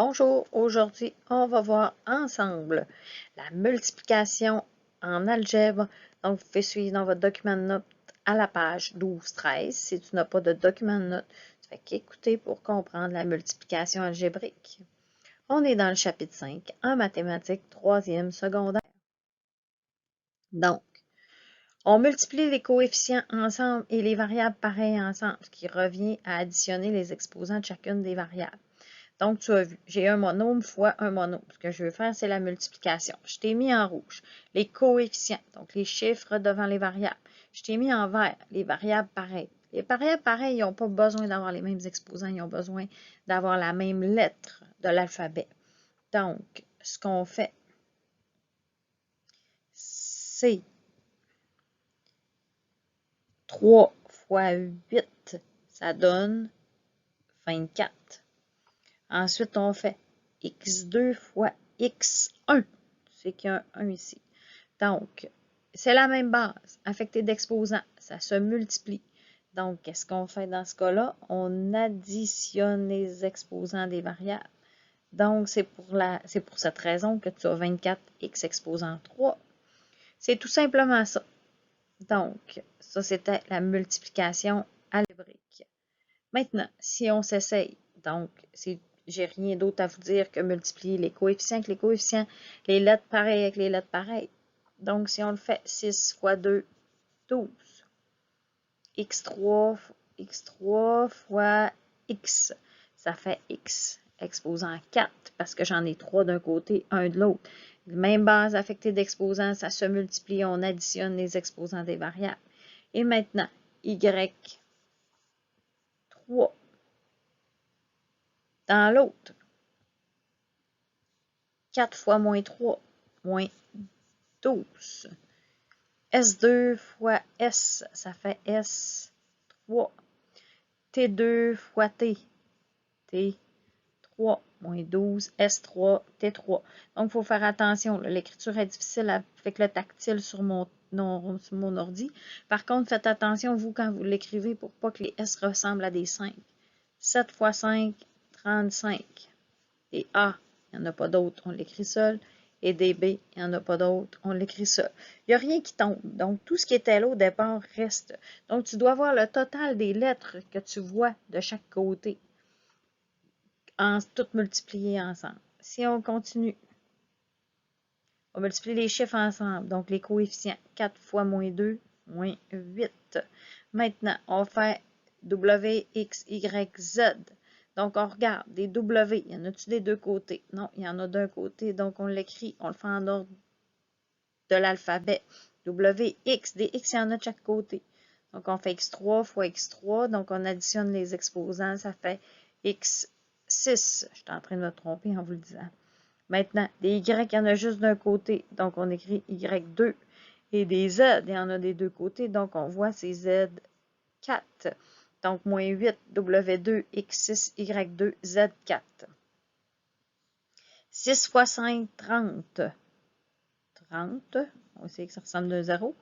Bonjour, aujourd'hui on va voir ensemble la multiplication en algèbre. Donc vous pouvez suivre dans votre document de notes à la page 12-13. Si tu n'as pas de document de notes, tu fais qu'écouter pour comprendre la multiplication algébrique. On est dans le chapitre 5 en mathématiques 3e secondaire. Donc, on multiplie les coefficients ensemble et les variables pareilles ensemble, ce qui revient à additionner les exposants de chacune des variables. Donc, tu as vu, j'ai un monôme fois un monôme. Ce que je veux faire, c'est la multiplication. Je t'ai mis en rouge les coefficients, donc les chiffres devant les variables. Je t'ai mis en vert les variables pareilles. Les variables pareilles, ils n'ont pas besoin d'avoir les mêmes exposants, ils ont besoin d'avoir la même lettre de l'alphabet. Donc, ce qu'on fait, c'est 3 fois 8, ça donne 24. Ensuite, on fait x2 fois x1. C'est qu'il y a un 1 ici. Donc, c'est la même base, affectée d'exposants. Ça se multiplie. Donc, qu'est-ce qu'on fait dans ce cas-là? On additionne les exposants des variables. Donc, c'est pour cette raison que tu as 24x exposant 3. C'est tout simplement ça. Donc, ça, c'était la multiplication algébrique. Maintenant, si on s'essaye, donc, j'ai rien d'autre à vous dire que multiplier les coefficients avec les coefficients, les lettres pareilles avec les lettres pareilles. Donc, si on le fait, 6 fois 2, 12. x3 fois x, ça fait x exposant 4, parce que j'en ai 3 d'un côté, 1 de l'autre. Même base affectée d'exposants, ça se multiplie, on additionne les exposants des variables. Et maintenant, y3 dans l'autre. 4 fois moins 3, moins 12. S2 fois S, ça fait S3. T2 fois T, T3, moins 12, S3, T3. Donc, il faut faire attention. L'écriture est difficile avec le tactile sur mon ordi. Par contre, faites attention, vous, quand vous l'écrivez, pour pas que les S ressemblent à des 5. 7 fois 5, 35. Et A, il n'y en a pas d'autre, on l'écrit seul. Et des B, il n'y en a pas d'autre, on l'écrit seul. Il n'y a rien qui tombe. Donc, tout ce qui était là au départ reste. Donc, tu dois voir le total des lettres que tu vois de chaque côté, toutes multipliées ensemble. Si on continue, on multiplie les chiffres ensemble. Donc, les coefficients, 4 fois moins 2, moins 8. Maintenant, on fait W, X, Y, Z. Donc, on regarde des W. Il y en a-tu des deux côtés? Non, il y en a d'un côté. Donc, on l'écrit, on le fait en ordre de l'alphabet. W, X. Des X, il y en a de chaque côté. Donc, on fait X3 fois X3. Donc, on additionne les exposants. Ça fait X6. Je suis en train de me tromper en vous le disant. Maintenant, des Y, il y en a juste d'un côté. Donc, on écrit Y2. Et des Z, il y en a des deux côtés. Donc, on voit c'est Z4. Donc, moins 8, W2, X6, Y2, Z4. 6 fois 5, 30. 30, on sait que ça ressemble d'un 0.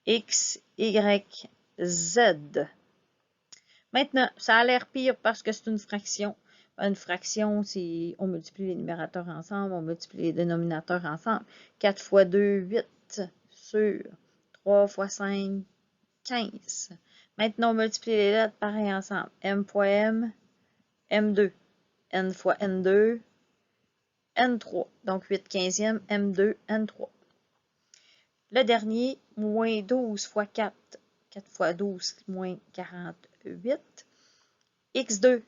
X, Y, Z. Maintenant, ça a l'air pire parce que c'est une fraction. Une fraction, c'est on multiplie les numérateurs ensemble, on multiplie les dénominateurs ensemble. 4 fois 2, 8 sur 3 fois 5, 15. Maintenant, on multiplie les lettres pareil ensemble. M fois M, M2. N fois N2, N3. Donc, 8 quinzième, M2, N3. Le dernier, moins 12 fois 4. 4 fois 12, moins 48. X2,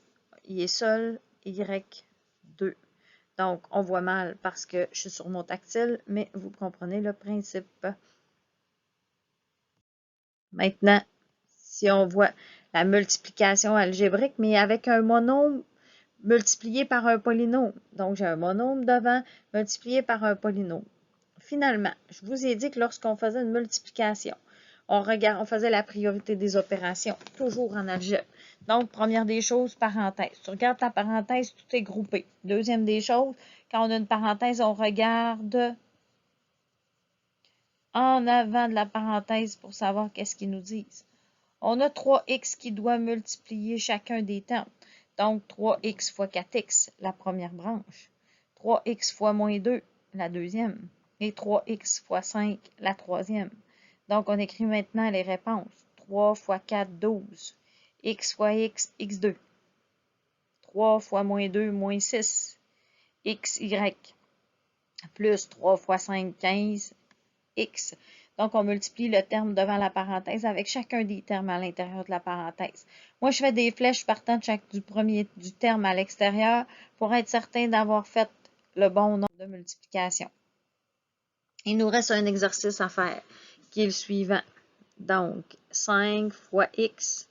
il est seul, Y2. Donc, on voit mal parce que je suis sur mon tactile, mais vous comprenez le principe. Maintenant, si on voit la multiplication algébrique, mais avec un monôme multiplié par un polynôme. Donc, j'ai un monôme devant multiplié par un polynôme. Finalement, je vous ai dit que lorsqu'on faisait une multiplication, on faisait la priorité des opérations, toujours en algèbre. Donc, première des choses, parenthèse. Tu regardes ta parenthèse, tout est groupé. Deuxième des choses, quand on a une parenthèse, on regarde en avant de la parenthèse pour savoir qu'est-ce qu'ils nous disent. On a 3x qui doit multiplier chacun des termes. Donc, 3x fois 4x, la première branche. 3x fois moins 2, la deuxième. Et 3x fois 5, la troisième. Donc, on écrit maintenant les réponses. 3 fois 4, 12. X fois x, x2. 3 fois moins 2, moins 6. XY. Plus 3 fois 5, 15. X. Donc, on multiplie le terme devant la parenthèse avec chacun des termes à l'intérieur de la parenthèse. Moi, je fais des flèches partant du terme à l'extérieur pour être certain d'avoir fait le bon nombre de multiplications. Il nous reste un exercice à faire, qui est le suivant. Donc, 5 fois x,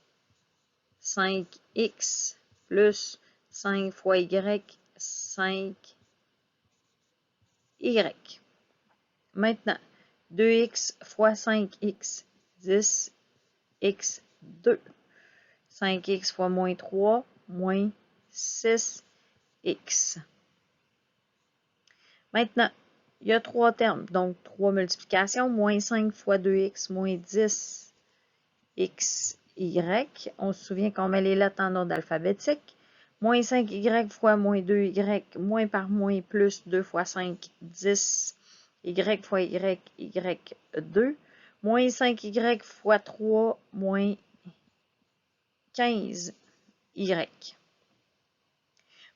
5x, plus 5 fois y, 5y. Maintenant, 2x fois 5x, 10x2. 5x fois moins 3, moins 6x. Maintenant, il y a 3 termes, donc 3 multiplications, moins 5 fois 2x, moins 10xy. On se souvient qu'on met les lettres en ordre alphabétique. Moins 5y fois moins 2y, moins par moins, plus 2 fois 5, 10. Y fois y, y2. Moins 5y fois 3, moins 15y.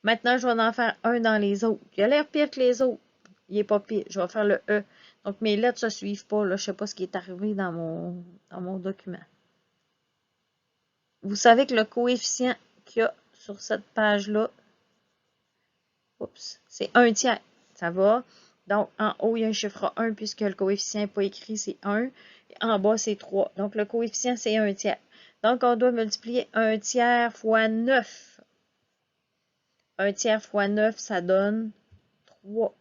Maintenant, je vais en faire un dans les autres. Il a l'air pire que les autres. Il n'est pas pire. Je vais faire le E. Donc, mes lettres ne se suivent pas. Là. Je ne sais pas ce qui est arrivé dans mon document. Vous savez que le coefficient qu'il y a sur cette page-là, c'est 1/3. Ça va? Donc, en haut, il y a un chiffre 1 puisque le coefficient n'est pas écrit, c'est 1. Et en bas, c'est 3. Donc, le coefficient, c'est 1/3. Donc, on doit multiplier 1/3 fois 9. 1/3 fois 9, ça donne 3.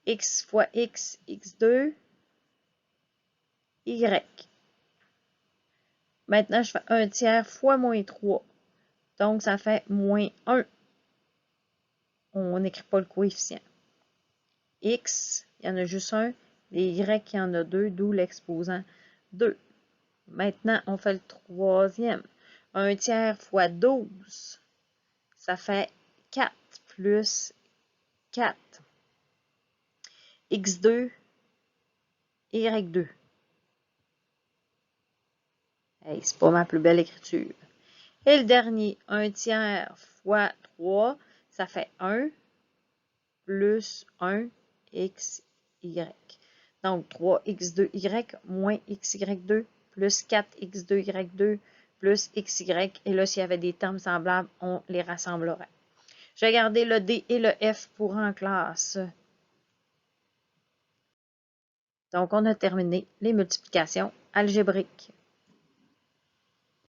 X fois x, x2, y. Maintenant, je fais 1/3 fois moins 3. Donc, ça fait moins 1. On n'écrit pas le coefficient. X, il y en a juste un. Les Y, il y en a deux, d'où l'exposant 2. Maintenant, on fait le troisième. 1/3 fois 12, ça fait 4 plus 4. X2, Y2. Hey, c'est pas ma plus belle écriture. Et le dernier, 1/3 fois 3, ça fait 1 plus 1 xy. Donc, 3x2y moins xy2 plus 4x2y2 plus xy. Et là, s'il y avait des termes semblables, on les rassemblerait. Je vais garder le D et le F pour en classe. Donc, on a terminé les multiplications algébriques.